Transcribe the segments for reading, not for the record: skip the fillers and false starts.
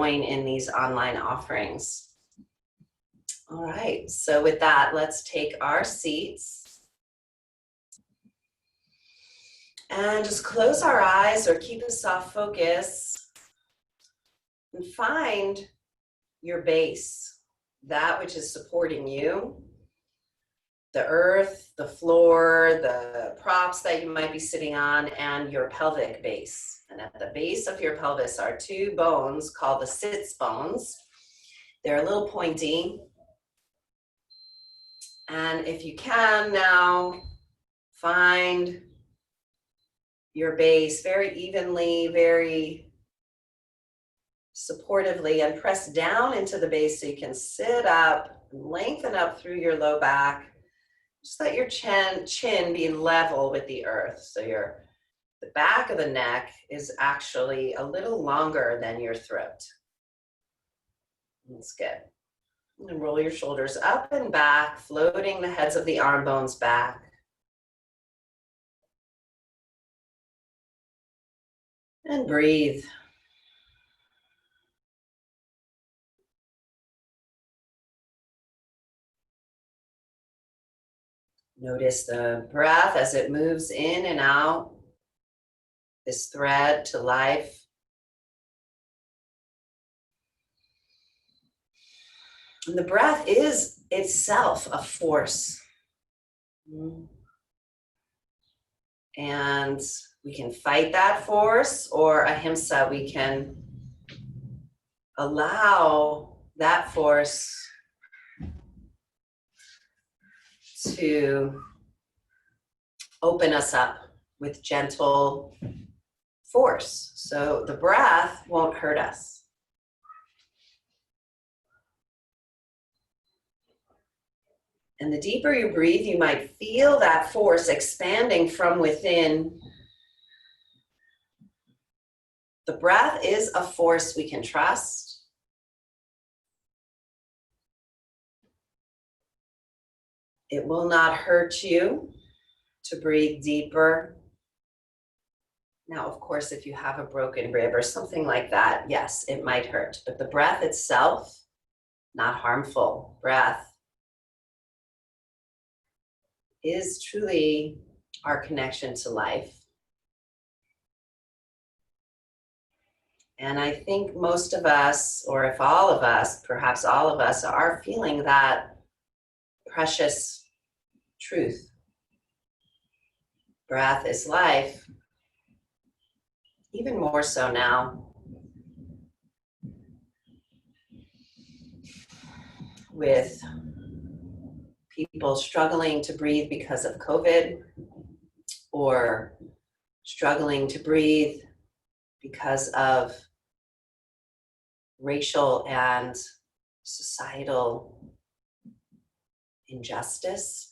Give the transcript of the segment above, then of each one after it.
join in these online offerings. All right, so with that, let's take our seats. And just close our eyes or keep a soft focus and find your base, that which is supporting you, the earth, the floor, the props that you might be sitting on, and your pelvic base. And at the base of your pelvis are two bones called the sits bones. They're a little pointy. And if you can now, find your base very evenly, very supportively, and press down into the base so you can sit up, lengthen up through your low back. Just let your chin be level with the earth. So the back of the neck is actually a little longer than your throat. That's good. And roll your shoulders up and back, floating the heads of the arm bones back. And breathe. Notice the breath as it moves in and out, this thread to life. And the breath is itself a force. And we can fight that force, or ahimsa, we can allow that force to open us up with gentle force. So the breath won't hurt us. And the deeper you breathe, you might feel that force expanding from within. The breath is a force we can trust. It will not hurt you to breathe deeper. Now, of course, if you have a broken rib or something like that, yes, it might hurt. But the breath itself, not harmful. Breath is truly our connection to life. And I think most of us, or if all of us, perhaps all of us, are feeling that precious truth. Breath is life, even more so now. With people struggling to breathe because of COVID, or struggling to breathe because of racial and societal injustice,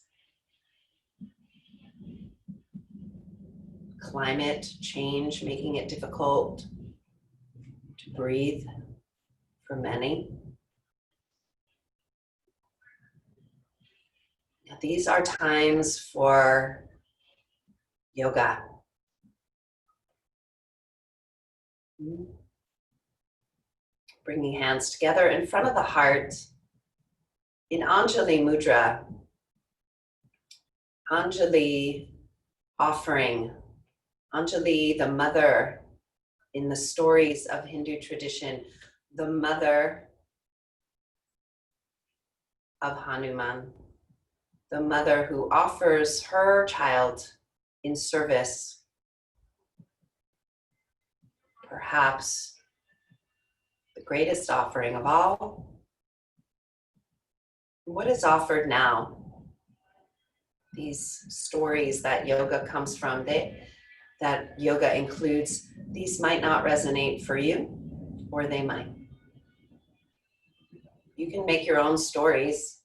climate change making it difficult to breathe for many. Now, these are times for yoga. Bringing hands together in front of the heart in Anjali Mudra. Anjali offering. Anjali, the mother in the stories of Hindu tradition, the mother of Hanuman, the mother who offers her child in service. Perhaps the greatest offering of all. What is offered now? These stories that yoga comes from, that yoga includes, these might not resonate for you, or they might. You can make your own stories.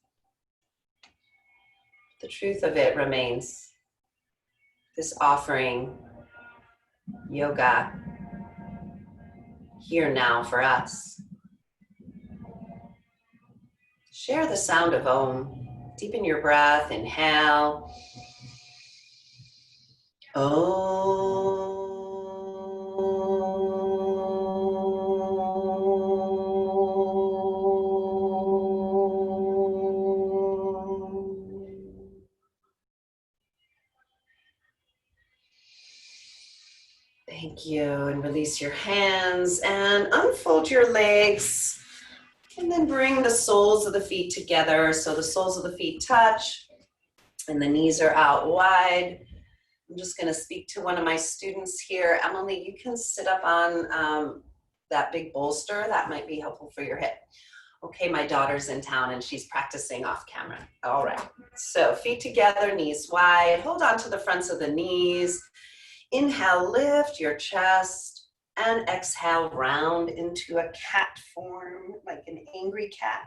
The truth of it remains, this offering, yoga, here now for us. Share the sound of Om. Deepen your breath, inhale. Om. Thank you. And release your hands and unfold your legs. And then bring the soles of the feet together. So the soles of the feet touch and the knees are out wide. I'm just going to speak to one of my students here. Emily, you can sit up on that big bolster. That might be helpful for your hip. Okay, my daughter's in town and she's practicing off camera. All right. So feet together, knees wide. Hold on to the fronts of the knees. Inhale, lift your chest. And exhale, round into a cat form, like an angry cat.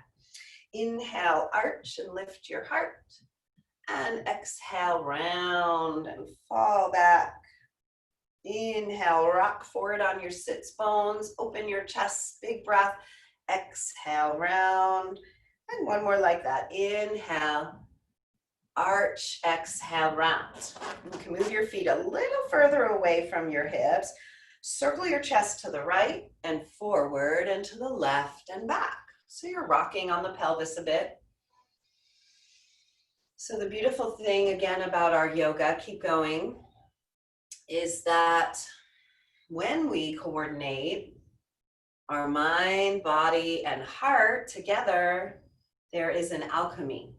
Inhale, arch and lift your heart. And exhale, round and fall back. Inhale, rock forward on your sits bones. Open your chest, big breath. Exhale, round. And one more like that. Inhale, arch, exhale, round. You can move your feet a little further away from your hips. Circle your chest to the right and forward and to the left and back. So you're rocking on the pelvis a bit. So the beautiful thing again about our yoga, keep going, is that when we coordinate our mind, body, and heart together, there is an alchemy.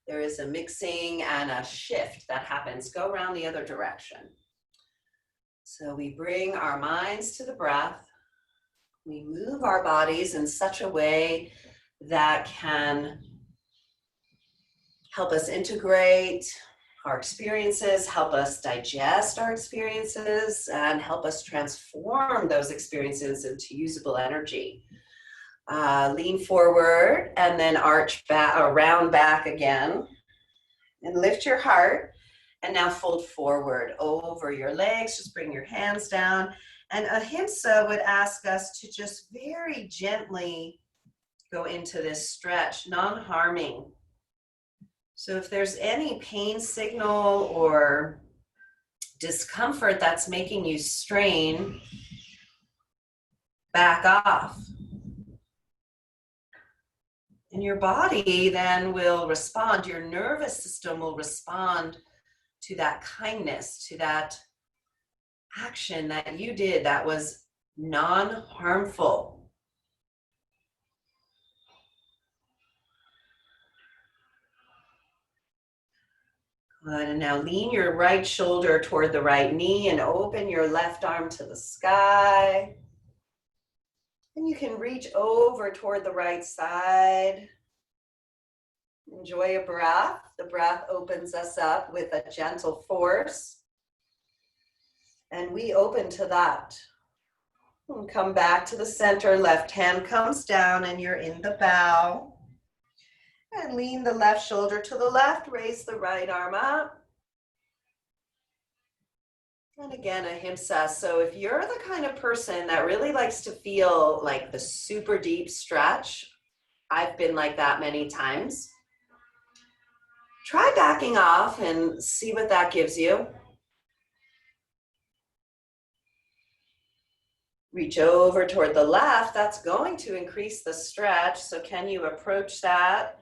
There is a mixing and a shift that happens. Go around the other direction. So we bring our minds to the breath. We move our bodies in such a way that can help us integrate our experiences, help us digest our experiences, and help us transform those experiences into usable energy. Lean forward and then arch back, round back again, and lift your heart. And now fold forward over your legs. Just bring your hands down. And Ahimsa would ask us to just very gently go into this stretch, non-harming. So if there's any pain signal or discomfort that's making you strain, back off. And your body then will respond, your nervous system will respond to that kindness, to that action that you did that was non-harmful. Good, and now lean your right shoulder toward the right knee and open your left arm to the sky. And you can reach over toward the right side. Enjoy a breath. The breath opens us up with a gentle force. And we open to that. And come back to the center. Left hand comes down and you're in the bow. And lean the left shoulder to the left. Raise the right arm up. And again, Ahimsa. So if you're the kind of person that really likes to feel like the super deep stretch, I've been like that many times. Try backing off and see what that gives you. Reach over toward the left. That's going to increase the stretch. So can you approach that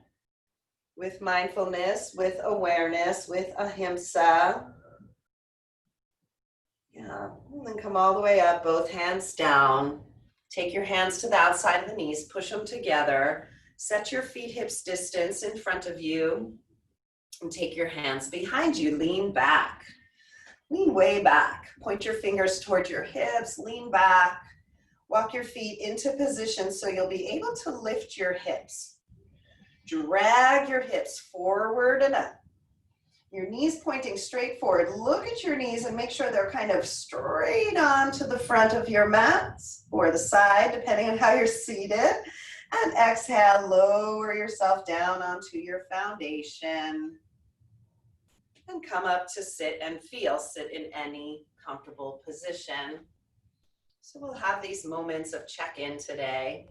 with mindfulness, with awareness, with Ahimsa? Yeah, and then come all the way up, both hands down. Take your hands to the outside of the knees, push them together. Set your feet hips distance in front of you. And take your hands behind you, lean back. Lean way back. Point your fingers towards your hips, lean back. Walk your feet into position so you'll be able to lift your hips. Drag your hips forward and up. Your knees pointing straight forward. Look at your knees and make sure they're kind of straight on to the front of your mat or the side, depending on how you're seated. And exhale, lower yourself down onto your foundation. And come up to sit and feel. Sit in any comfortable position. So we'll have these moments of check-in today.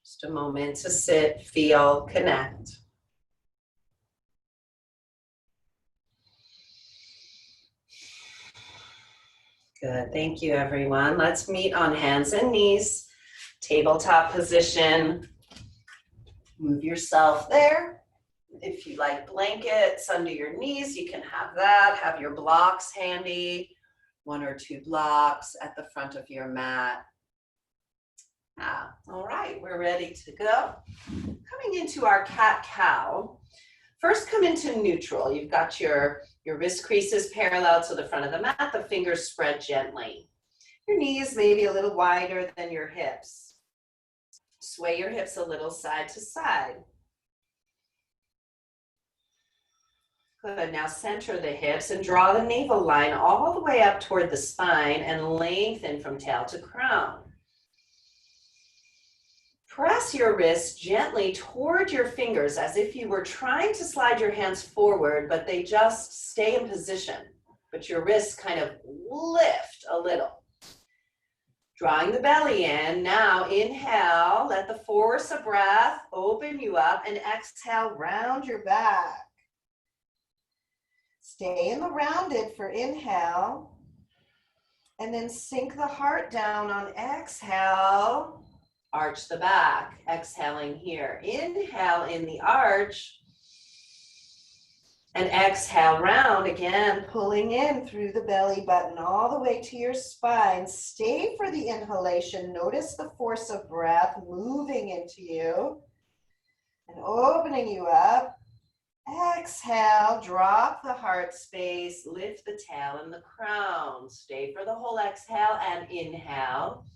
Just a moment to sit, feel, connect. Good, thank you everyone. Let's meet on hands and knees, tabletop position. Move yourself there. If you like blankets under your knees, you can have that. Have your blocks handy, 1 or 2 blocks at the front of your mat. All right, we're ready to go. Coming into our cat-cow. First, come into neutral. You've got your wrist creases parallel to the front of the mat, the fingers spread gently. Your knees maybe a little wider than your hips. Sway your hips a little side to side. Good, now center the hips and draw the navel line all the way up toward the spine and lengthen from tail to crown. Press your wrists gently toward your fingers as if you were trying to slide your hands forward, but they just stay in position. But your wrists kind of lift a little. Drawing the belly in. Now inhale, let the force of breath open you up, and exhale, round your back. Stay in the rounded for inhale, and then sink the heart down on exhale. Arch the back, exhaling here. Inhale in the arch, and exhale round again, pulling in through the belly button all the way to your spine. Stay for the inhalation. Notice the force of breath moving into you and opening you up. Exhale, drop the heart space, lift the tail and the crown. Stay for the whole exhale and inhale.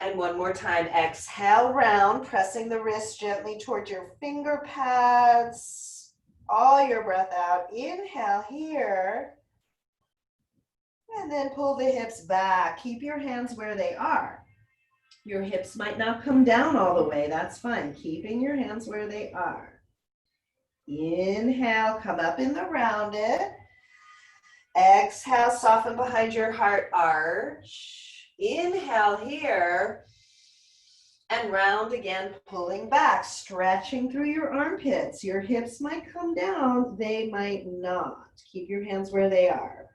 And one more time, exhale round, pressing the wrist gently toward your finger pads. All your breath out. Inhale here. And then pull the hips back. Keep your hands where they are. Your hips might not come down all the way. That's fine. Keeping your hands where they are. Inhale, come up in the rounded. Exhale, soften behind your heart arch. Inhale here, and round again, pulling back, stretching through your armpits. Your hips might come down, they might not. Keep your hands where they are.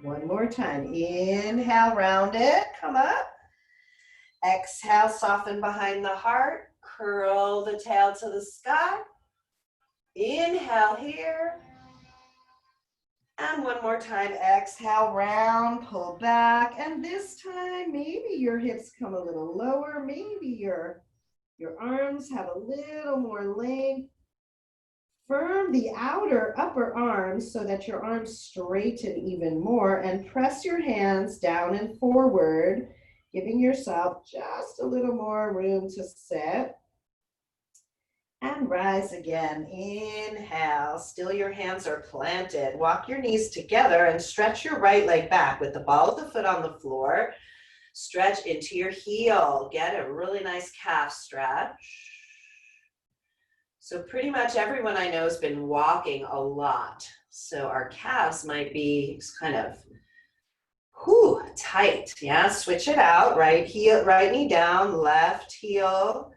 One more time. Inhale, round it, come up. Exhale, soften behind the heart, curl the tail to the sky. Inhale here. And one more time, exhale, round, pull back. And this time, maybe your hips come a little lower. Maybe your arms have a little more length. Firm the upper arms so that your arms straighten even more. And press your hands down and forward, giving yourself just a little more room to sit. And rise again. Inhale. Still your hands are planted. Walk your knees together and stretch your right leg back with the ball of the foot on the floor. Stretch into your heel. Get a really nice calf stretch. So pretty much everyone I know has been walking a lot. So our calves might be kind of tight. Yeah, switch it out. Right heel, right knee down, left heel.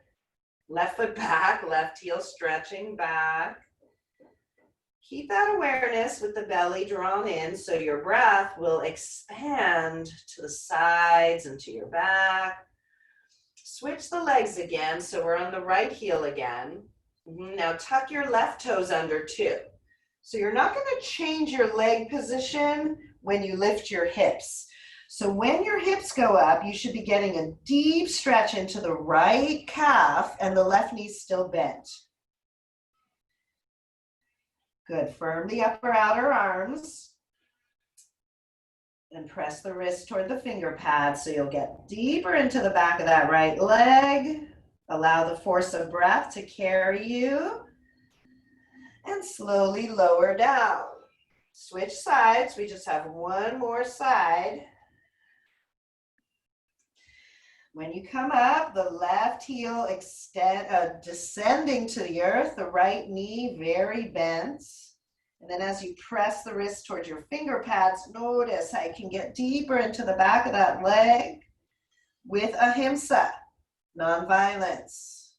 Left foot back, left heel stretching back. Keep that awareness with the belly drawn in so your breath will expand to the sides and to your back. Switch the legs again, so we're on the right heel again. Now tuck your left toes under too. So you're not going to change your leg position when you lift your hips. So when your hips go up, you should be getting a deep stretch into the right calf and the left knee still bent. Good. Firm the upper outer arms and press the wrist toward the finger pad so you'll get deeper into the back of that right leg. Allow the force of breath to carry you and slowly lower down. Switch sides. We just have one more side. When you come up, the left heel descending to the earth, the right knee very bent. And then as you press the wrist towards your finger pads, notice how you can get deeper into the back of that leg with ahimsa, nonviolence.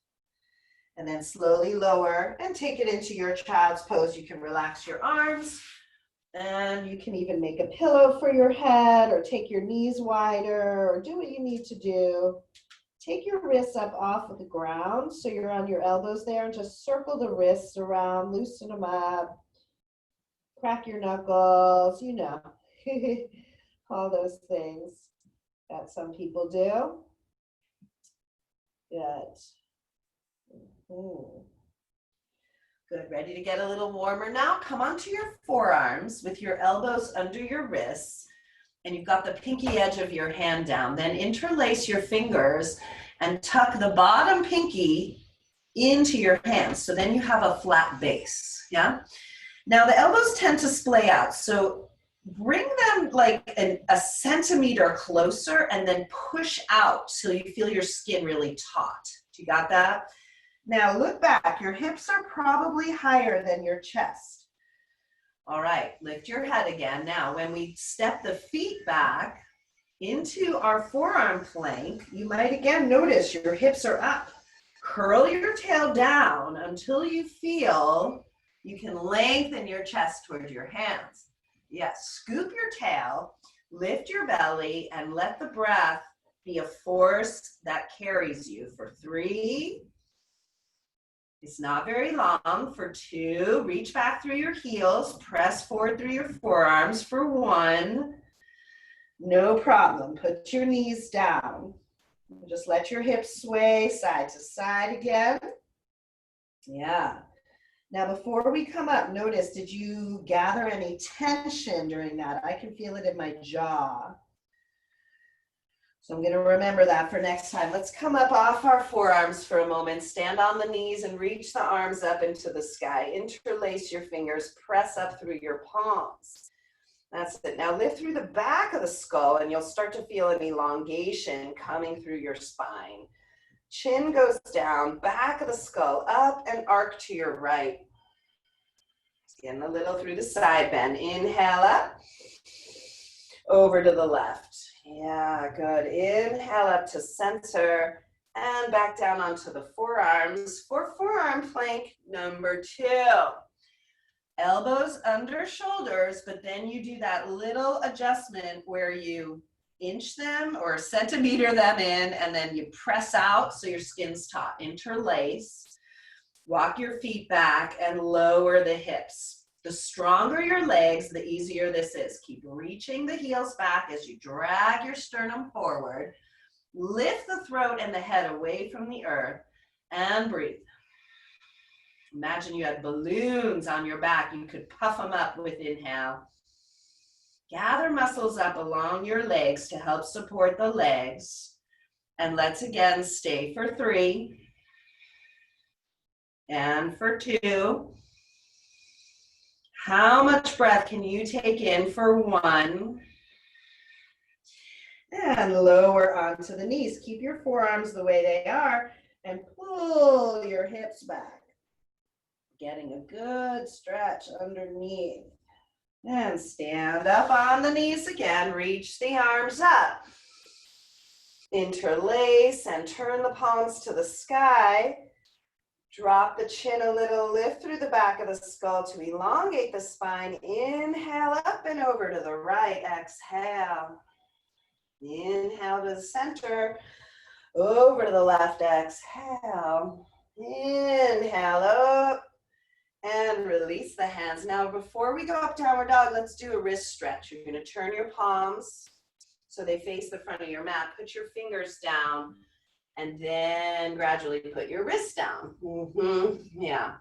And then slowly lower and take it into your child's pose. You can relax your arms. And you can even make a pillow for your head or take your knees wider or do what you need to do take your wrists up off of the ground so you're on your elbows there, and just circle the wrists around, loosen them up, crack your knuckles, you know, all those things that some people do. Good. Good, ready to get a little warmer now? Come onto your forearms with your elbows under your wrists, and you've got the pinky edge of your hand down. Then interlace your fingers and tuck the bottom pinky into your hands. So then you have a flat base, yeah? Now the elbows tend to splay out, so bring them like a centimeter closer and then push out till you feel your skin really taut. You got that? Now look back, your hips are probably higher than your chest. All right, lift your head again. Now when we step the feet back into our forearm plank, you might again notice your hips are up. Curl your tail down until you feel you can lengthen your chest towards your hands. Yes, scoop your tail, lift your belly, and let the breath be a force that carries you for 3. It's not very long. For 2, reach back through your heels, press forward through your forearms. For 1, no problem. Put your knees down. Just let your hips sway side to side again. Yeah. Now, before we come up, notice, did you gather any tension during that? I can feel it in my jaw. So I'm going to remember that for next time. Let's come up off our forearms for a moment. Stand on the knees and reach the arms up into the sky. Interlace your fingers. Press up through your palms. That's it. Now lift through the back of the skull, and you'll start to feel an elongation coming through your spine. Chin goes down, back of the skull up and arc to your right. Skin a little through the side bend. Inhale up, over to the left. Yeah, good. Inhale up to center and back down onto the forearms for forearm plank number 2. Elbows under shoulders, but then you do that little adjustment where you inch them or centimeter them in, and then you press out so your skin's taut. Interlace, walk your feet back and lower the hips. The stronger your legs, the easier this is. Keep reaching the heels back as you drag your sternum forward. Lift the throat and the head away from the earth and breathe. Imagine you had balloons on your back. You could puff them up with inhale. Gather muscles up along your legs to help support the legs. And let's again stay for 3. And for 2. How much breath can you take in for 1? And lower onto the knees. Keep your forearms the way they are and pull your hips back. Getting a good stretch underneath. And stand up on the knees again. Reach the arms up. Interlace and turn the palms to the sky. Drop the chin a little. Lift through the back of the skull to elongate the spine. Inhale up and over to the right. Exhale. Inhale to the center. Over to the left. Exhale. Inhale up. And release the hands. Now, before we go up downward dog, let's do a wrist stretch. You're going to turn your palms so they face the front of your mat. Put your fingers down, and then gradually put your wrists down. Yeah.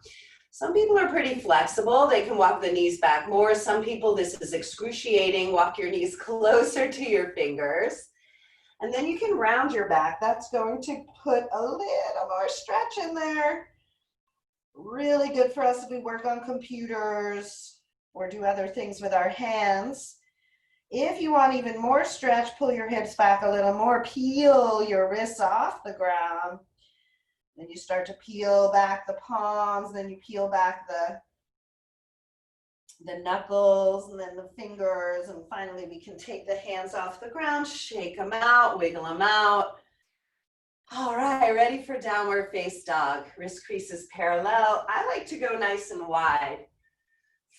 Some people are pretty flexible. They can walk the knees back more. Some people, this is excruciating. Walk your knees closer to your fingers. And then you can round your back. That's going to put a little more stretch in there. Really good for us if we work on computers or do other things with our hands. If you want even more stretch, pull your hips back a little more. Peel your wrists off the ground. Then you start to peel back the palms. Then you peel back the knuckles and then the fingers. And finally, we can take the hands off the ground, shake them out, wiggle them out. All right, ready for downward face dog. Wrist creases parallel. I like to go nice and wide.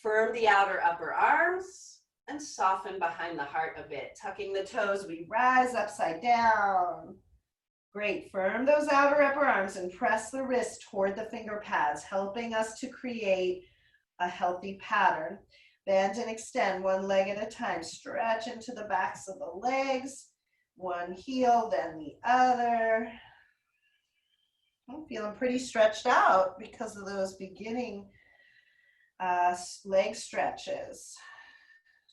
Firm the outer upper arms and soften behind the heart a bit. Tucking the toes, we rise upside down. Great. Firm those outer upper arms and press the wrist toward the finger pads, helping us to create a healthy pattern. Bend and extend one leg at a time. Stretch into the backs of the legs. One heel, then the other. I'm feeling pretty stretched out because of those beginning leg stretches.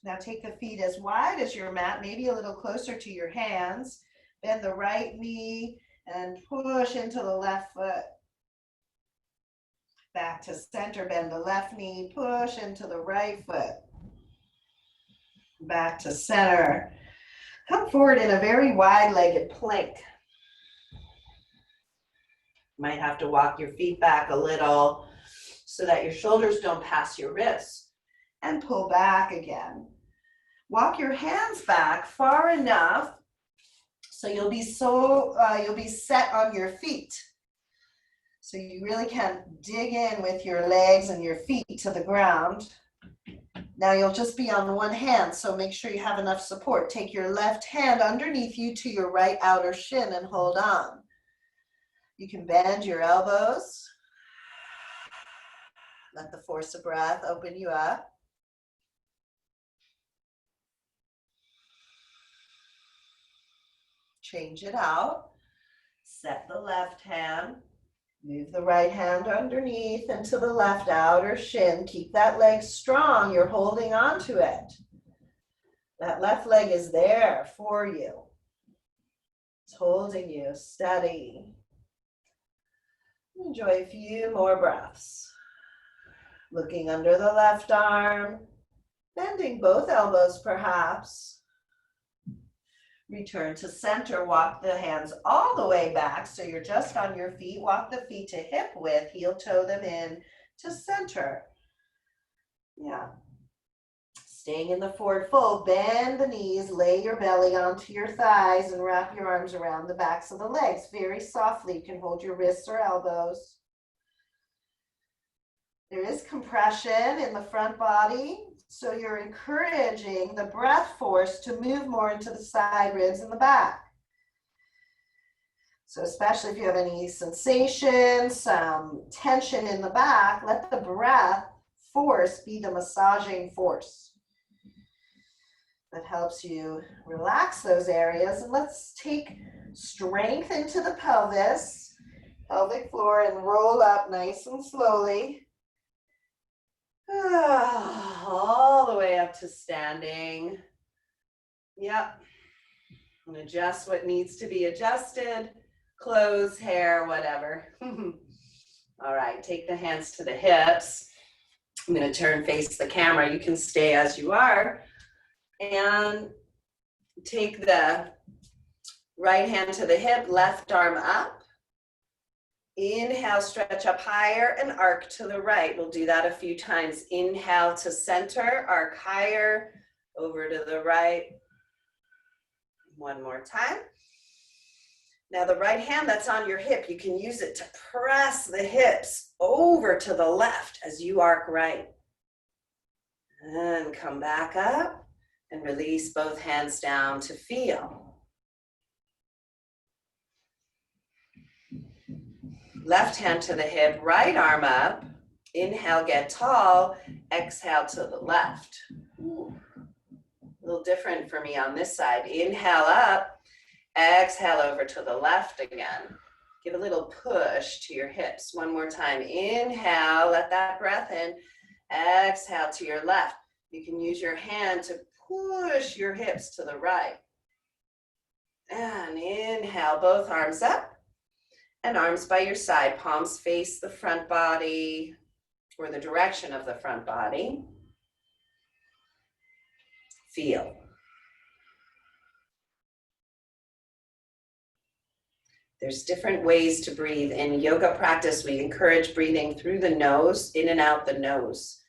Now take the feet as wide as your mat, maybe a little closer to your hands. Bend the right knee and push into the left foot. Back to center, bend the left knee, push into the right foot. Back to center. Come forward in a very wide-legged plank. Might have to walk your feet back a little so that your shoulders don't pass your wrists. And pull back again. Walk your hands back far enough so you'll be set on your feet. So you really can dig in with your legs and your feet to the ground. Now you'll just be on one hand, so make sure you have enough support. Take your left hand underneath you to your right outer shin and hold on. You can bend your elbows. Let the force of breath open you up. Change it out. Set the left hand. Move the right hand underneath into the left outer shin. Keep that leg strong. You're holding on to it. That left leg is there for you. It's holding you steady. Enjoy a few more breaths. Looking under the left arm, bending both elbows perhaps. Return to center, walk the hands all the way back so you're just on your feet. Walk the feet to hip width, heel toe them in to center. Yeah. Staying in the forward fold, bend the knees, lay your belly onto your thighs and wrap your arms around the backs of the legs. Very softly, you can hold your wrists or elbows. There is compression in the front body, so you're encouraging the breath force to move more into the side ribs and the back. So especially if you have any sensation, some tension in the back, let the breath force be the massaging force. That helps you relax those areas. And let's take strength into the pelvis, pelvic floor, and roll up nice and slowly. All the way up to standing. Yep. And adjust what needs to be adjusted. Clothes, hair, whatever. All right, take the hands to the hips. I'm going to turn face the camera. You can stay as you are. And take the right hand to the hip, left arm up. Inhale, stretch up higher and arc to the right. We'll do that a few times. Inhale to center, arc higher, over to the right. One more time. Now the right hand that's on your hip, you can use it to press the hips over to the left as you arc right. And come back up and release both hands down to feel. Left hand to the hip, right arm up. Inhale, get tall. Exhale to the left. Ooh. A little different for me on this side. Inhale up. Exhale over to the left again. Give a little push to your hips. One more time. Inhale, let that breath in. Exhale to your left. You can use your hand to push your hips to the right. And inhale, both arms up. And arms by your side, palms face the front body or the direction of the front body. Feel. There's different ways to breathe. In yoga practice, we encourage breathing through the nose, in and out the nose.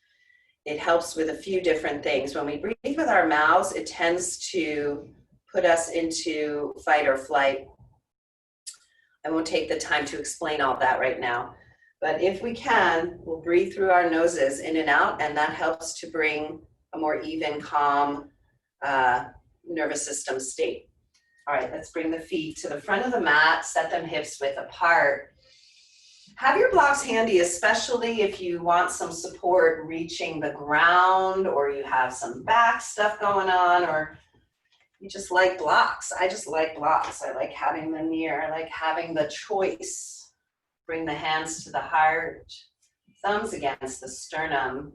It helps with a few different things. When we breathe with our mouths, it tends to put us into fight or flight. I won't take the time to explain all that right now. But if we can, we'll breathe through our noses in and out, and that helps to bring a more even, calm nervous system state. All right, let's bring the feet to the front of the mat, set them hips width apart. Have your blocks handy, especially if you want some support reaching the ground, or you have some back stuff going on, or you just like blocks. I just like blocks. I like having them near. I like having the choice. Bring the hands to the heart, thumbs against the sternum.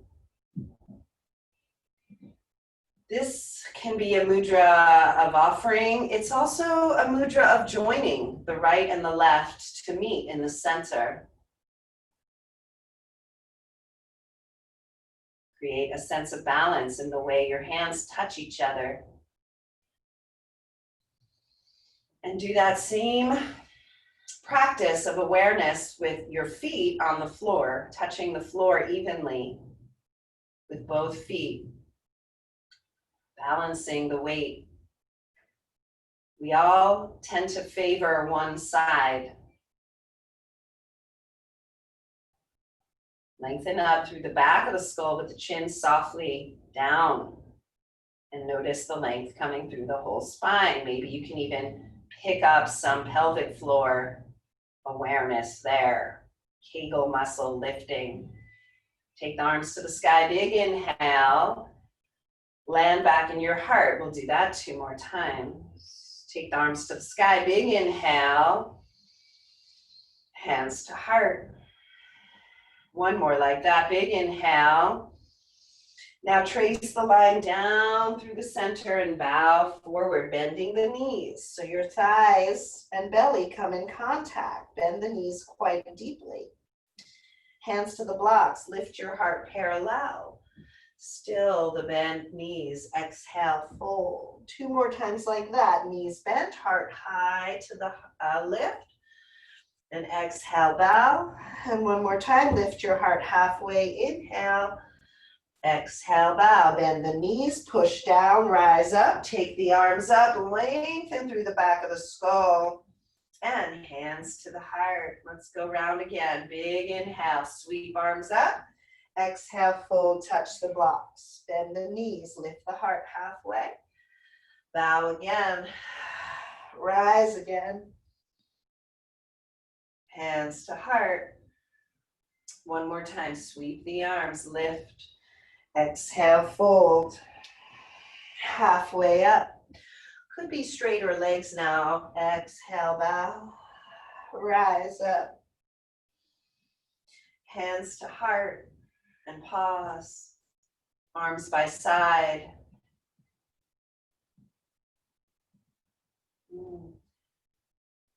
This can be a mudra of offering. It's also a mudra of joining the right and the left to meet in the center. Create a sense of balance in the way your hands touch each other. And do that same practice of awareness with your feet on the floor, touching the floor evenly with both feet. Balancing the weight. We all tend to favor one side. Lengthen up through the back of the skull with the chin softly down. And notice the length coming through the whole spine. Maybe you can even pick up some pelvic floor awareness there. Kegel muscle lifting. Take the arms to the sky. Big inhale. Land back in your heart. We'll do that 2 more times. Take the arms to the sky. Big inhale. Hands to heart. 1 more like that. Big inhale. Now trace the line down through the center and bow forward, bending the knees. So your thighs and belly come in contact. Bend the knees quite deeply. Hands to the blocks. Lift your heart parallel. Still the bent knees. Exhale, fold. 2 more times like that. Knees bent, heart high to the lift. And exhale, bow. And 1 more time. Lift your heart halfway. Inhale. Exhale, bow. Bend the knees. Push down. Rise up. Take the arms up. Lengthen through the back of the skull. And hands to the heart. Let's go round again. Big inhale. Sweep arms up. Exhale, fold, touch the blocks. Bend the knees, lift the heart halfway. Bow again. Rise again. Hands to heart. 1 more time, sweep the arms, lift. Exhale, fold. Halfway up. Could be straighter legs now. Exhale, bow. Rise up. Hands to heart. And pause. Arms by side.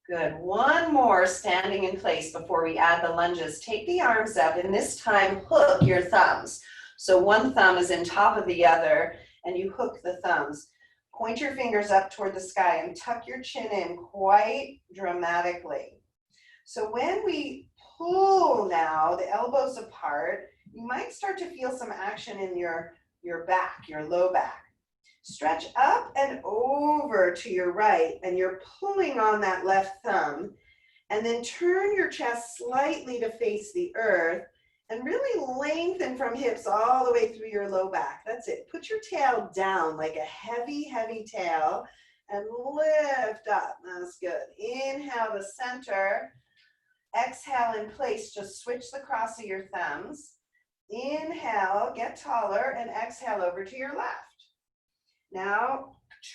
Good. 1 more standing in place before we add the lunges. Take the arms up, and this time hook your thumbs. So 1 thumb is in top of the other, and you hook the thumbs. Point your fingers up toward the sky and tuck your chin in quite dramatically. So when we pull now, the elbows apart, you might start to feel some action in your back, your low back. Stretch up and over to your right, and you're pulling on that left thumb, and then turn your chest slightly to face the earth, and really lengthen from hips all the way through your low back. That's it. Put your tail down like a heavy, heavy tail, and lift up. That's good. Inhale to center. Exhale in place. Just switch the cross of your thumbs. Inhale, get taller, and exhale over to your left. Now,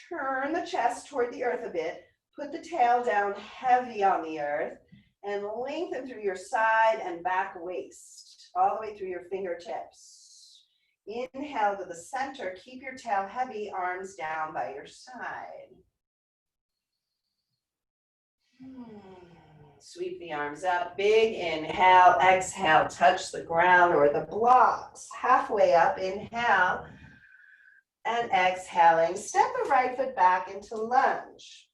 turn the chest toward the earth a bit. Put the tail down heavy on the earth, and lengthen through your side and back waist, all the way through your fingertips. Inhale to the center. Keep your tail heavy, arms down by your side. Sweep the arms up. Big inhale. Exhale. Touch the ground or the blocks. Halfway up. Inhale. And exhaling. Step the right foot back into lunge.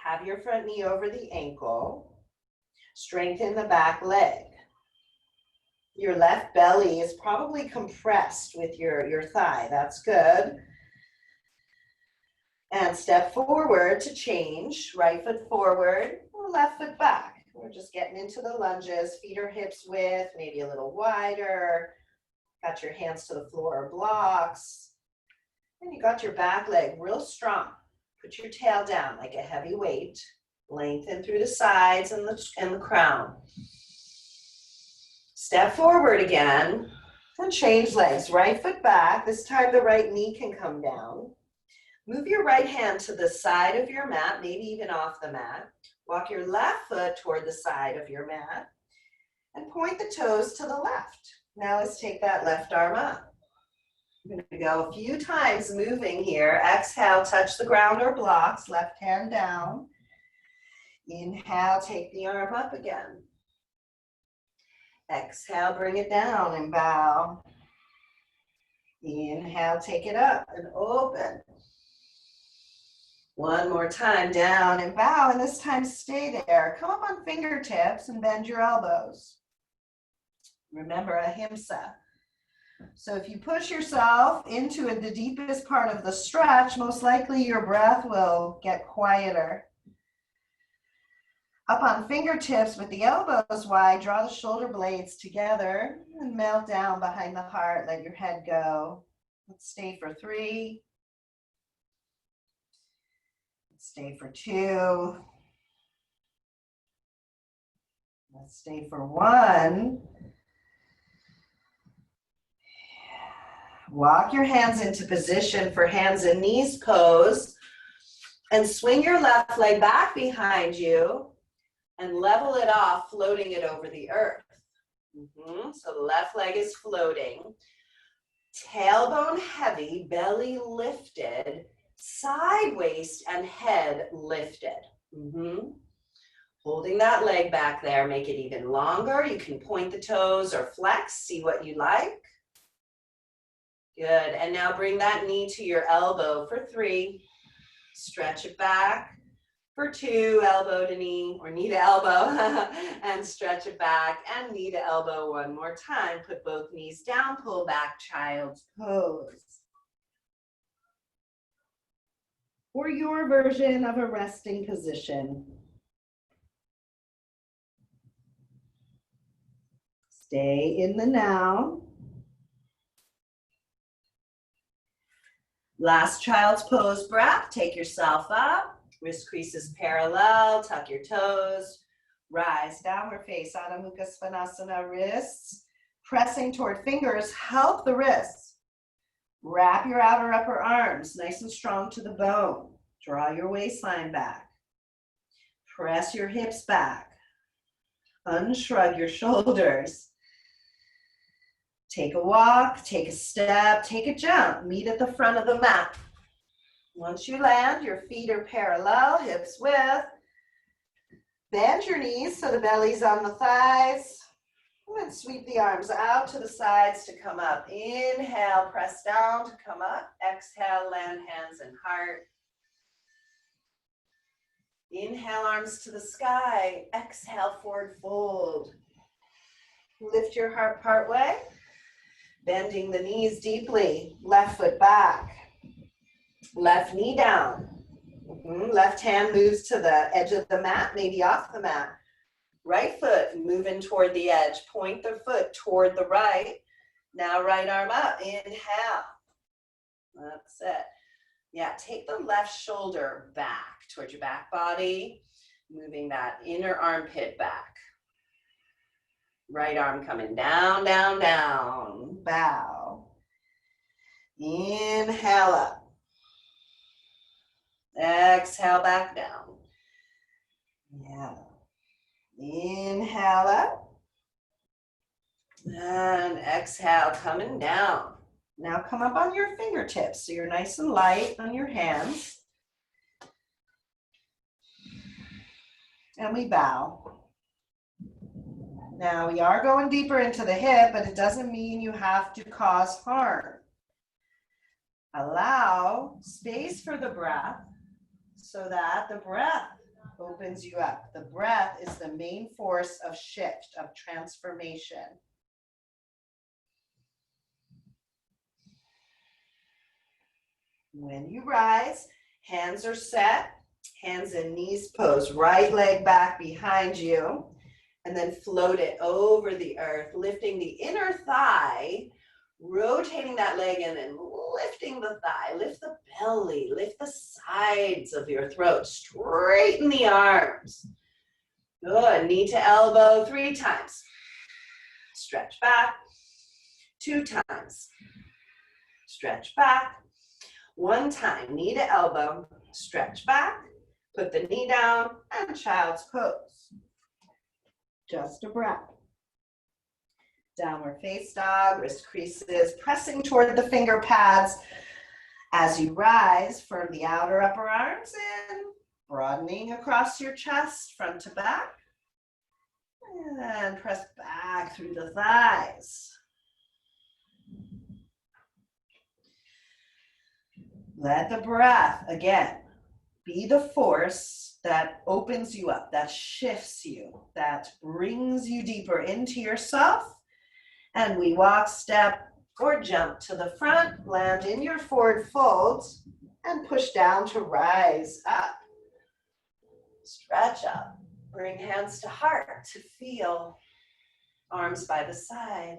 Have your front knee over the ankle. Strengthen the back leg. Your left belly is probably compressed with your thigh. That's good. And step forward to change. Right foot forward, left foot back. We're just getting into the lunges. Feet are hips width, maybe a little wider. Got your hands to the floor or blocks. And you got your back leg real strong. Put your tail down like a heavy weight. Lengthen through the sides and the crown. Step forward again and change legs. Right foot back. This time the right knee can come down. Move your right hand to the side of your mat, maybe even off the mat. Walk your left foot toward the side of your mat and point the toes to the left. Now let's take that left arm up. We're going to go a few times moving here. Exhale, touch the ground or blocks, left hand down. Inhale, take the arm up again. Exhale, bring it down and bow. Inhale, take it up and open. One more time, down and bow, and this time stay there. Come up on fingertips and bend your elbows. Remember, ahimsa. So if you push yourself into the deepest part of the stretch, most likely your breath will get quieter. Up on fingertips with the elbows wide, draw the shoulder blades together and melt down behind the heart. Let your head go. Let's stay for 3. Let's stay for 2. Let's stay for 1. Walk your hands into position for hands and knees pose and swing your left leg back behind you and level it off, floating it over the earth. So the left leg is floating. Tailbone heavy, belly lifted, side waist and head lifted. Holding that leg back there, make it even longer. You can point the toes or flex, see what you like. Good, and now bring that knee to your elbow for 3. Stretch it back. For 2, elbow to knee, or knee to elbow, and stretch it back, and knee to elbow one more time. Put both knees down, pull back, child's pose. Or your version of a resting position. Stay in the now. Last child's pose breath, take yourself up. Wrist creases parallel, tuck your toes, rise, downward face, Adho Mukha Svanasana, wrists pressing toward fingers, help the wrists. Wrap your outer upper arms nice and strong to the bone. Draw your waistline back. Press your hips back. Unshrug your shoulders. Take a walk, take a step, take a jump, meet at the front of the mat. Once you land, your feet are parallel, hips width. Bend your knees so the belly's on the thighs. And sweep the arms out to the sides to come up. Inhale, press down to come up. Exhale, land hands and heart. Inhale, arms to the sky. Exhale, forward fold. Lift your heart part way. Bending the knees deeply. Left foot back. Left knee down. Left hand moves to the edge of the mat, maybe off the mat. Right foot moving toward the edge. Point the foot toward the right. Now right arm up. Inhale. That's it. Yeah, take the left shoulder back towards your back body. Moving that inner armpit back. Right arm coming down, down, down. Bow. Inhale up. Exhale back down. Yeah. Inhale up. And exhale, coming down. Now come up on your fingertips so you're nice and light on your hands. And we bow. Now we are going deeper into the hip, but it doesn't mean you have to cause harm. Allow space for the breath so that the breath opens you up. The breath is the main force of shift, of transformation. When you rise, hands are set, hands and knees pose, right leg back behind you, and then float it over the earth, lifting the inner thigh, Rotating that leg and then lifting the thigh, lift the belly, lift the sides of your throat, straighten the arms. Good, knee to elbow 3 times. Stretch back, 2 times. Stretch back, 1 time, knee to elbow, stretch back, put the knee down, and child's pose. Just a breath. Downward face dog, wrist creases, pressing toward the finger pads. As you rise, firm the outer upper arms in, broadening across your chest, front to back. And press back through the thighs. Let the breath, again, be the force that opens you up, that shifts you, that brings you deeper into yourself. And we walk, step, or jump to the front, land in your forward folds, and push down to rise up. Stretch up. Bring hands to heart to feel. Arms by the side.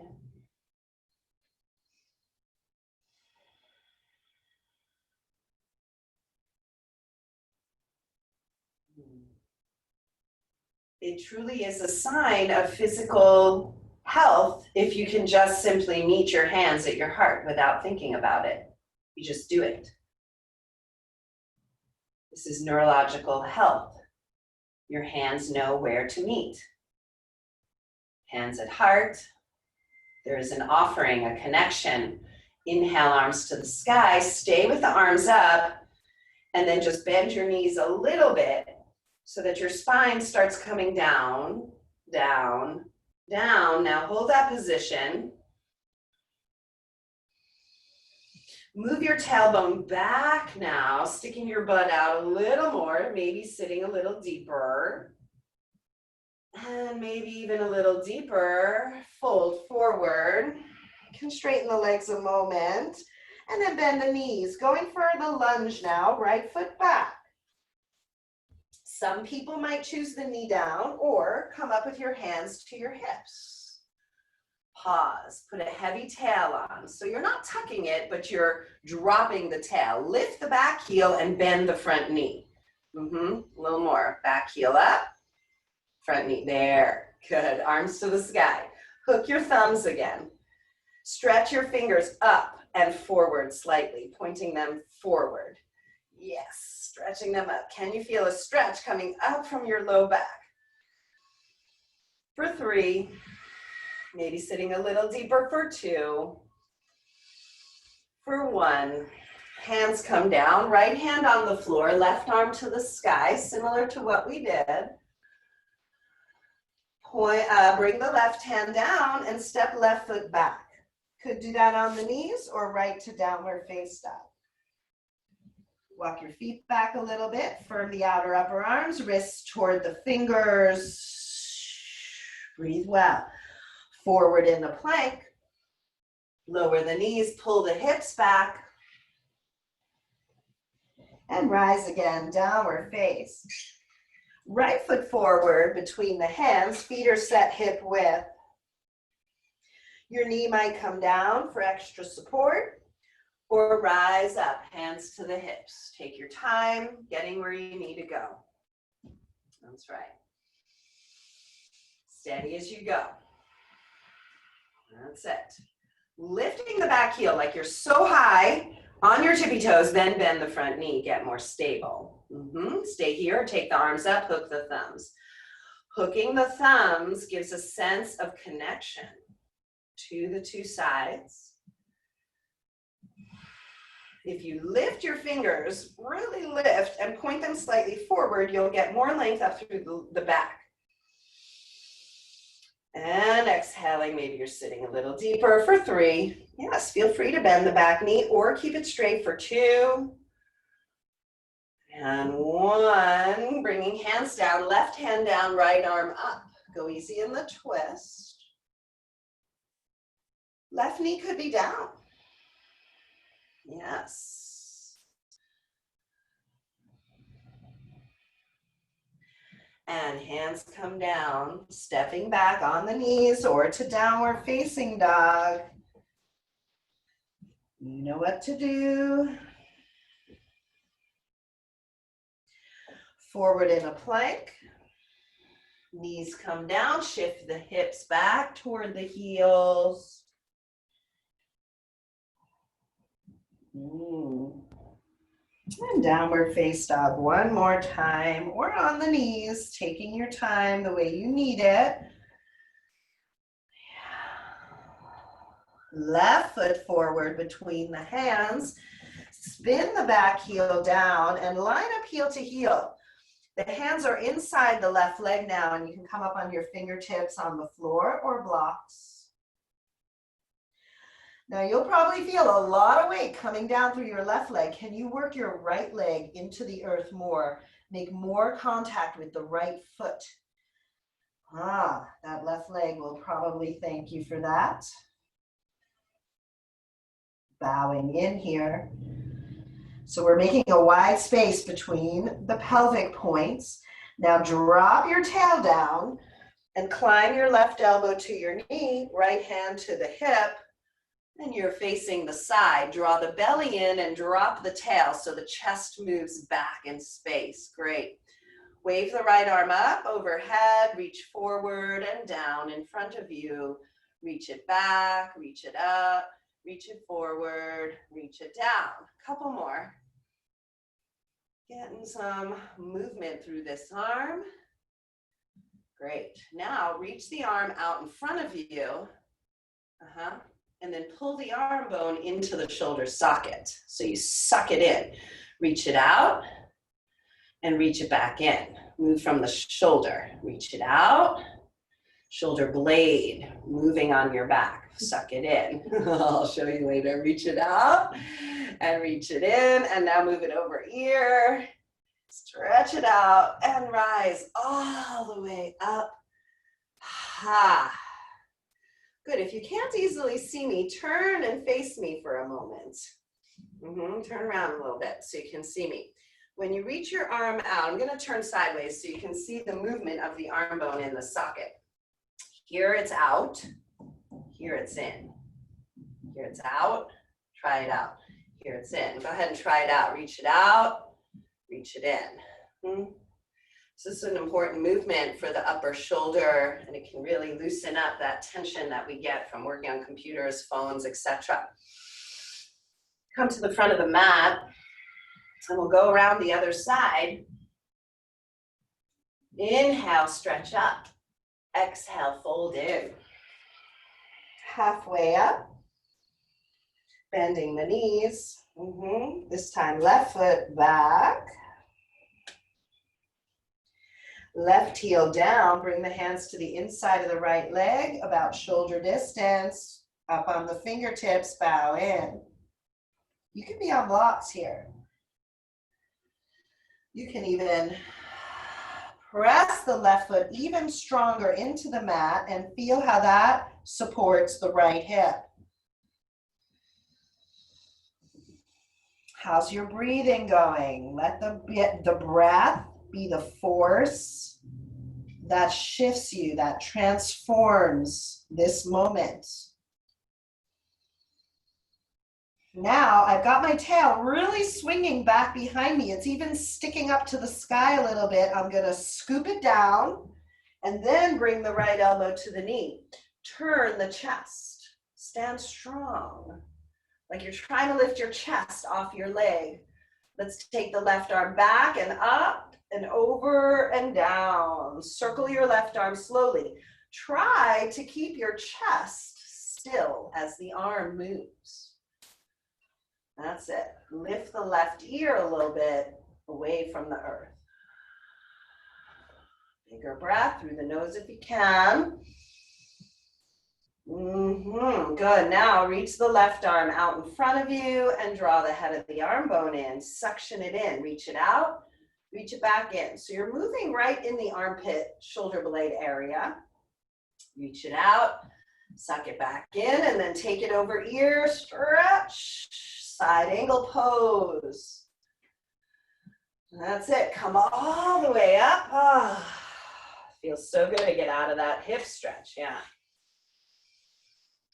It truly is a sign of physical health if you can just simply meet your hands at your heart without thinking about it. You just do it. This is neurological health. Your hands know where to meet. Hands at heart. There is an offering, a connection. Inhale, arms to the sky. Stay with the arms up, and then just bend your knees a little bit so that your spine starts coming down, down, down. Now hold that position. Move your tailbone back now, sticking your butt out a little more, maybe sitting a little deeper. And maybe even a little deeper, fold forward. You can straighten the legs a moment, and then bend the knees. Going for the lunge now, right foot back. Some people might choose the knee down or come up with your hands to your hips. Pause, put a heavy tail on. So you're not tucking it, but you're dropping the tail. Lift the back heel and bend the front knee. A little more, back heel up, front knee, there. Good, arms to the sky. Hook your thumbs again. Stretch your fingers up and forward slightly, pointing them forward. Yes, stretching them up. Can you feel a stretch coming up from your low back? For 3, maybe sitting a little deeper for 2. For 1, hands come down, right hand on the floor, left arm to the sky, similar to what we did. Bring the left hand down and step left foot back. Could do that on the knees or right to downward face dog. Walk your feet back a little bit, firm the outer upper arms, wrists toward the fingers. Breathe well. Forward in the plank. Lower the knees, pull the hips back. And rise again, downward face. Right foot forward between the hands, feet are set hip width. Your knee might come down for extra support or rise up, hands to the hips. Take your time getting where you need to go. That's right. Steady as you go. That's it. Lifting the back heel like you're so high on your tippy toes, then bend the front knee, get more stable. Stay here, take the arms up, hook the thumbs. Hooking the thumbs gives a sense of connection to the 2 sides. If you lift your fingers, really lift and point them slightly forward, you'll get more length up through the back. And exhaling, maybe you're sitting a little deeper for 3. Yes, feel free to bend the back knee or keep it straight for 2. And 1, bringing hands down, left hand down, right arm up. Go easy in the twist. Left knee could be down. Yes. And hands come down, stepping back on the knees or to downward facing dog. You know what to do. Forward in a plank. Knees come down, shift the hips back toward the heels. And downward face dog one more time, or on the knees, taking your time the way you need it. Left foot forward between the hands. Spin the back heel down and line up heel to heel. The hands are inside the left leg now, and you can come up on your fingertips on the floor or blocks. Now you'll probably feel a lot of weight coming down through your left leg. Can you work your right leg into the earth more? Make more contact with the right foot. That left leg will probably thank you for that. Bowing in here. So we're making a wide space between the pelvic points. Now drop your tail down and climb your left elbow to your knee, right hand to the hip, and you're facing the side. Draw the belly in and drop the tail so the chest moves back in space. Great. Wave the right arm up, overhead, reach forward and down in front of you. Reach it back, reach it up, reach it forward, reach it down. Couple more. Getting some movement through this arm. Great. Now reach the arm out in front of you. And then pull the arm bone into the shoulder socket. So you suck it in. Reach it out and reach it back in. Move from the shoulder. Reach it out. Shoulder blade moving on your back. Suck it in. I'll show you later. Reach it out and reach it in. And now move it over ear. Stretch it out and rise all the way up. Good. If you can't easily see me, turn and face me for a moment. Turn around a little bit so you can see me. When you reach your arm out, I'm going to turn sideways so you can see the movement of the arm bone in the socket. Here it's out. Here it's in. Here it's out. Try it out. Here it's in. Go ahead and try it out. Reach it out. Reach it in. So this is an important movement for the upper shoulder, and it can really loosen up that tension that we get from working on computers, phones, etc. Come to the front of the mat, and we'll go around the other side. Inhale, stretch up. Exhale, fold in. Halfway up. Bending the knees. This time, left foot back. Left heel down, bring the hands to the inside of the right leg, about shoulder distance, up on the fingertips, bow in. You can be on blocks here. You can even press the left foot even stronger into the mat and feel how that supports the right hip. How's your breathing going? Let the breath be the force that shifts you, that transforms this moment. Now I've got my tail really swinging back behind me. It's even sticking up to the sky a little bit. I'm going to scoop it down and then bring the right elbow to the knee. Turn the chest. Stand strong, like you're trying to lift your chest off your leg. Let's take the left arm back and up and over and down. Circle your left arm slowly. Try to keep your chest still as the arm moves. That's it. Lift the left ear a little bit away from the earth. Bigger breath through the nose if you can. Good. Now reach the left arm out in front of you and draw the head of the arm bone in. Suction it in. Reach it out. Reach it back in. So you're moving right in the armpit, shoulder blade area. Reach it out. Suck it back in and then take it over ear. Stretch. Side angle pose. That's it. Come all the way up. Feels so good to get out of that hip stretch. Yeah.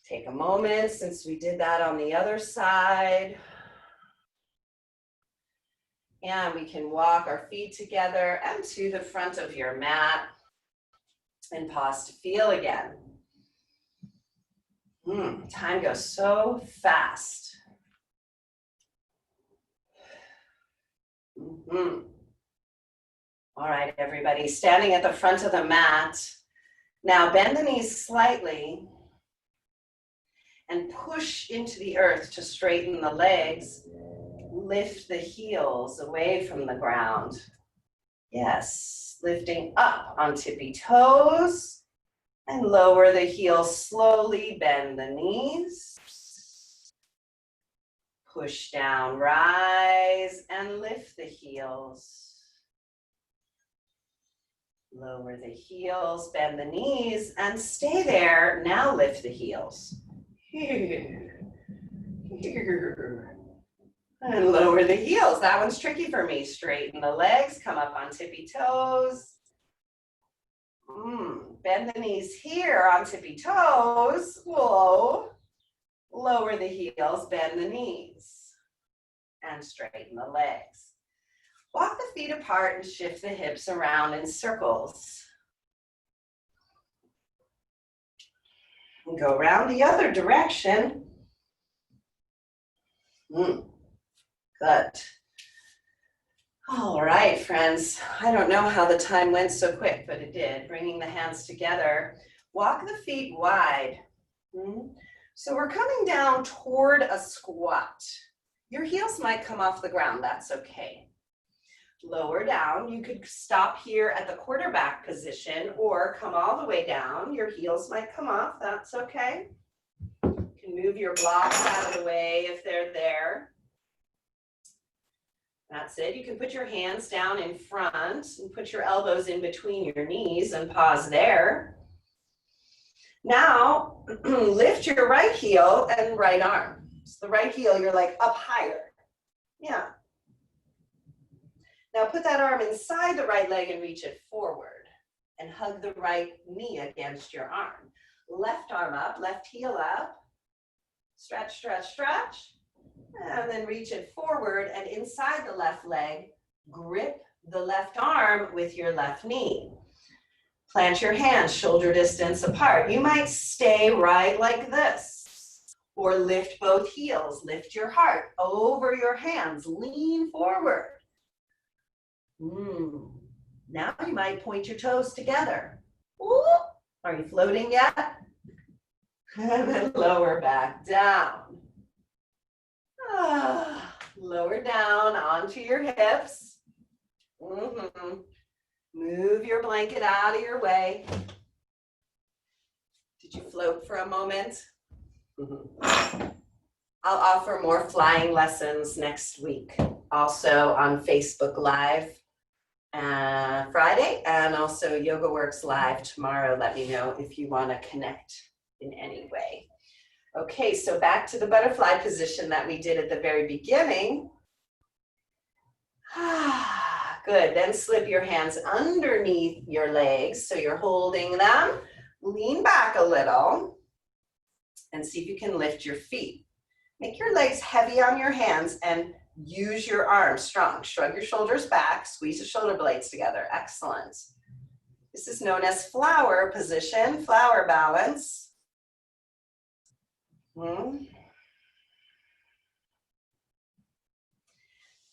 Take a moment since we did that on the other side. And we can walk our feet together and to the front of your mat and pause to feel again. Time goes so fast. All right, everybody, standing at the front of the mat. Now bend the knees slightly and push into the earth to straighten the legs. Lift the heels away from the ground. Yes, lifting up on tippy toes and lower the heels slowly, bend the knees. Push down, rise and lift the heels. Lower the heels, bend the knees and stay there. Now lift the heels. And lower the heels. That one's tricky for me. Straighten the legs, come up on tippy toes. Bend the knees here on tippy toes. Whoa. Lower the heels, bend the knees. And straighten the legs. Walk the feet apart and shift the hips around in circles. And go around the other direction. Good. All right, friends. I don't know how the time went so quick, but it did. Bringing the hands together. Walk the feet wide. So we're coming down toward a squat. Your heels might come off the ground. That's okay. Lower down. You could stop here at the quarterback position or come all the way down. Your heels might come off. That's okay. You can move your blocks out of the way if they're there. That's it. You can put your hands down in front and put your elbows in between your knees and pause there. Now, lift your right heel and right arm. So the right heel, you're like up higher. Yeah. Now put that arm inside the right leg and reach it forward and hug the right knee against your arm. Left arm up, left heel up. Stretch, stretch, stretch. And then reach it forward and inside the left leg, grip the left arm with your left knee. Plant your hands shoulder distance apart. You might stay right like this or lift both heels. Lift your heart over your hands. Lean forward. Now you might point your toes together. Ooh. Are you floating yet? And then lower back down. Lower down onto your hips. Move your blanket out of your way. Did you float for a moment? I'll offer more flying lessons next week. Also on Facebook Live Friday and also Yoga Works Live tomorrow. Let me know if you want to connect in any way. Okay, so back to the butterfly position that we did at the very beginning. Good, then slip your hands underneath your legs so you're holding them. Lean back a little and see if you can lift your feet. Make your legs heavy on your hands and use your arms strong. Shrug your shoulders back, squeeze the shoulder blades together. Excellent. This is known as flower position, flower balance.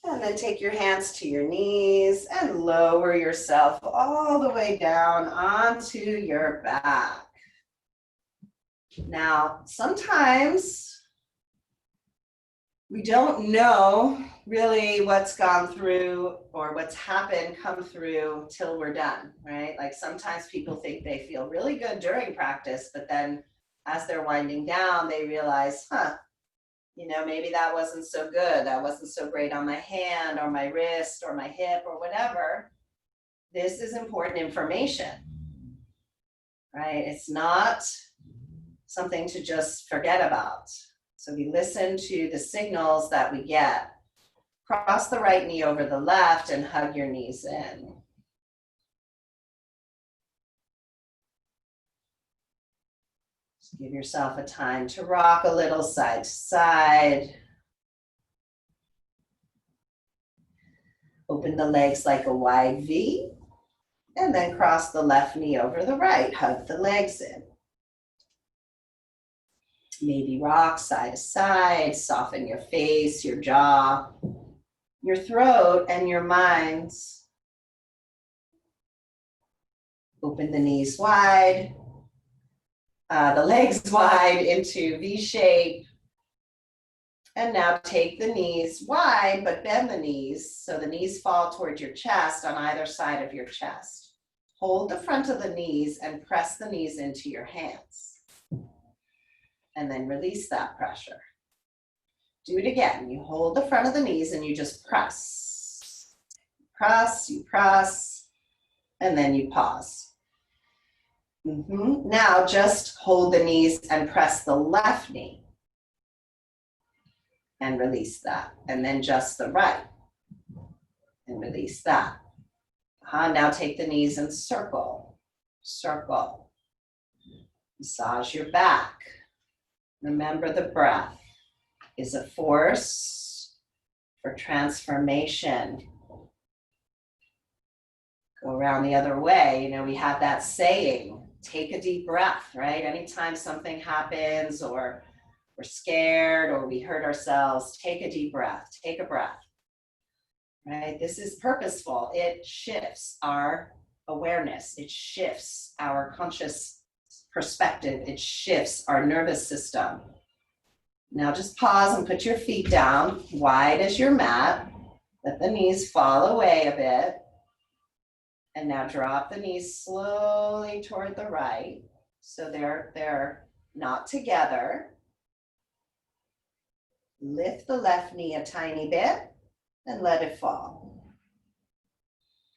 And then take your hands to your knees and lower yourself all the way down onto your back. Now, sometimes we don't know really what's gone through or what's happened come through till we're done, right? Like sometimes people think they feel really good during practice, but then as they're winding down, they realize, you know, maybe that wasn't so good. That wasn't so great on my hand or my wrist or my hip or whatever. This is important information, right? It's not something to just forget about. So we listen to the signals that we get. Cross the right knee over the left and hug your knees in. Give yourself a time to rock a little side to side. Open the legs like a wide V, and then cross the left knee over the right. Hug the legs in. Maybe rock side to side, soften your face, your jaw, your throat, and your minds. Open the knees wide, the legs wide into V shape. And now take the knees wide, but bend the knees so the knees fall toward your chest on either side of your chest. Hold the front of the knees and press the knees into your hands. And then release that pressure. Do it again. You hold the front of the knees and you just press. Press, you press, and then you pause. Now just hold the knees and press the left knee. And release that. And then just the right. And release that. Now take the knees and circle. Circle. Massage your back. Remember, the breath is a force for transformation. Go around the other way. You know, we have that saying, take a deep breath, right? Anytime something happens or we're scared or we hurt ourselves, take a deep breath, take a breath, right? This is purposeful. It shifts our awareness. It shifts our conscious perspective. It shifts our nervous system. Now just pause and put your feet down, wide as your mat. Let the knees fall away a bit. And now drop the knees slowly toward the right. So they're not together. Lift the left knee a tiny bit and let it fall.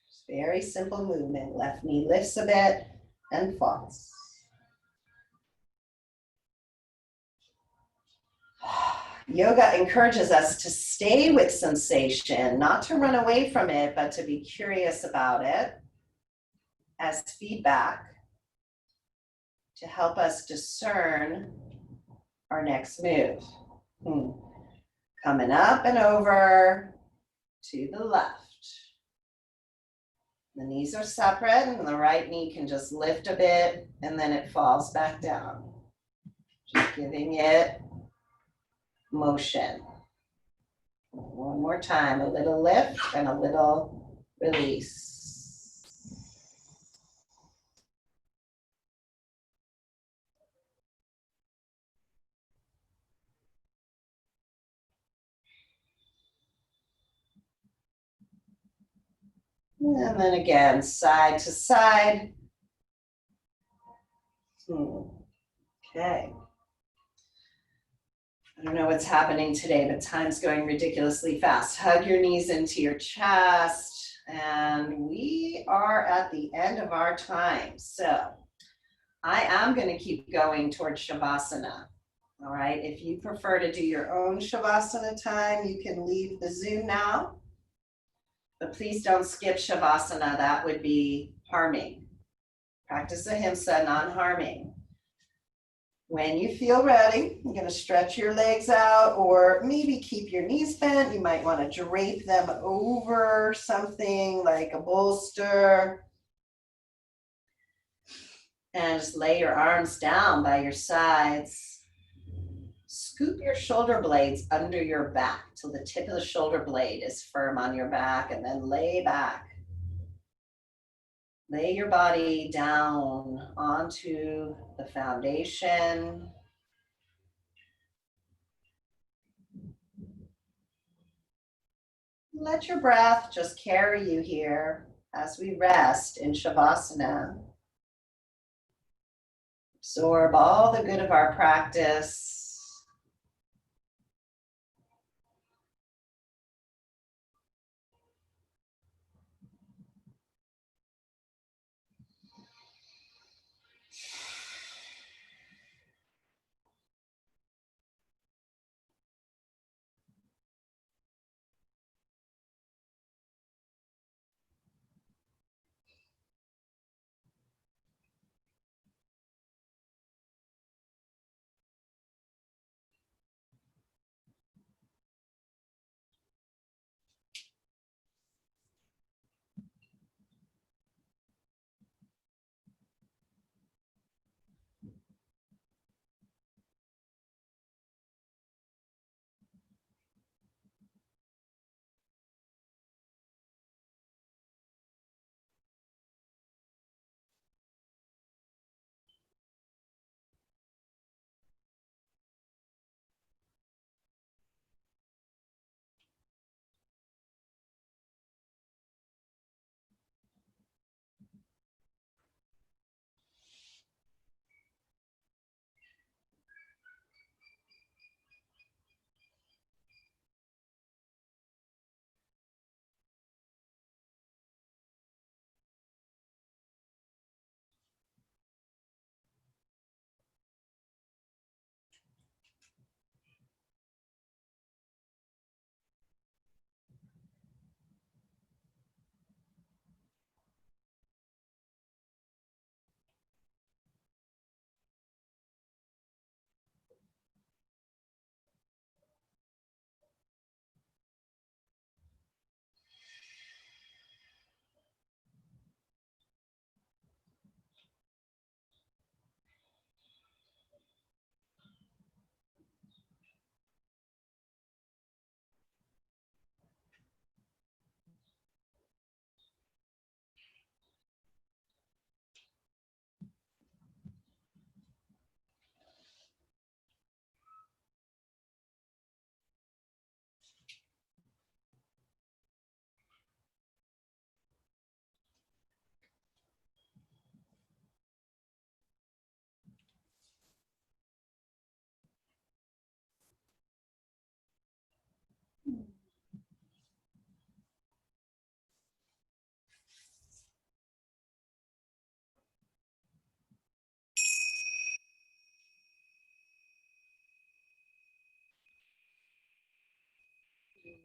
It's very simple movement. Left knee lifts a bit and falls. Yoga encourages us to stay with sensation, not to run away from it, but to be curious about it as feedback to help us discern our next move. Coming up and over to the left. The knees are separate and the right knee can just lift a bit and then it falls back down. Just giving it motion. One more time, a little lift and a little release. And then again, side to side. Okay. I don't know what's happening today, but time's going ridiculously fast. Hug your knees into your chest. And we are at the end of our time. So I am going to keep going towards Shavasana. All right. If you prefer to do your own Shavasana time, you can leave the Zoom now. But please don't skip Shavasana. That would be harming. Practice ahimsa, non-harming. When you feel ready, you're going to stretch your legs out or maybe keep your knees bent. You might want to drape them over something like a bolster. And just lay your arms down by your sides. Scoop your shoulder blades under your back till the tip of the shoulder blade is firm on your back, and then lay back. Lay your body down onto the foundation. Let your breath just carry you here as we rest in Shavasana. Absorb all the good of our practice.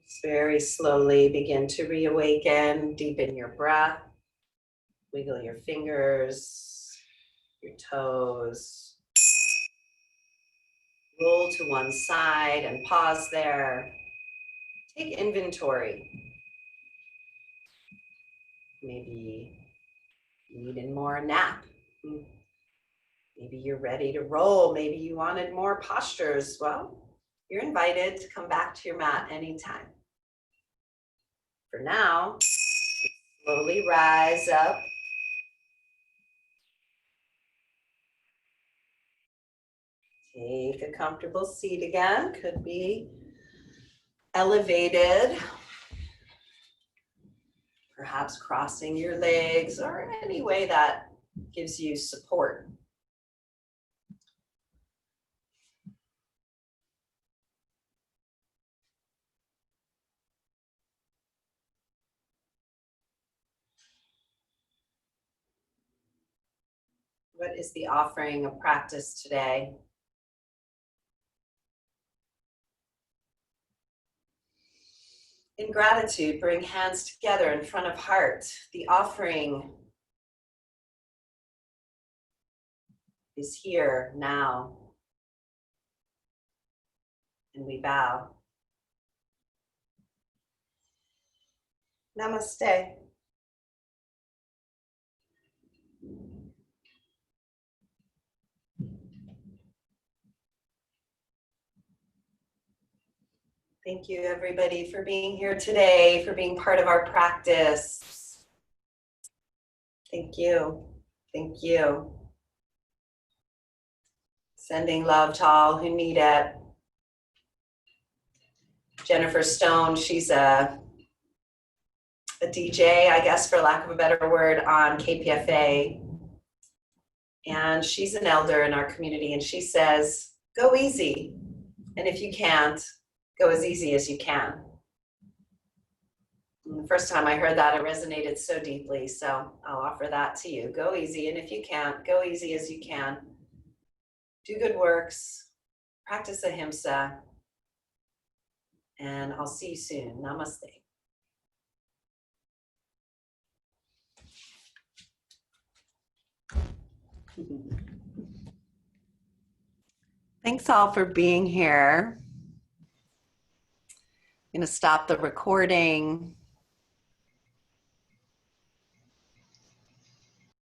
Just very slowly begin to reawaken, deepen your breath, wiggle your fingers, your toes. Roll to one side and pause there. Take inventory. Maybe you need more nap. Maybe you're ready to roll. Maybe you wanted more postures. Well, you're invited to come back to your mat anytime. For now, slowly rise up. Take a comfortable seat again. Could be elevated. Perhaps crossing your legs or any way that gives you support. What is the offering of practice today? In gratitude, bring hands together in front of heart. The offering is here now. And we bow. Namaste. Thank you, everybody, for being here today, for being part of our practice. Thank you. Thank you. Sending love to all who need it. Jennifer Stone, she's a DJ, I guess, for lack of a better word, on KPFA. And she's an elder in our community, and she says, go easy. And if you can't, go as easy as you can. And the first time I heard that, it resonated so deeply. So I'll offer that to you. Go easy. And if you can't, go easy as you can. Do good works. Practice ahimsa. And I'll see you soon. Namaste. Thanks all for being here. I'm going to stop the recording.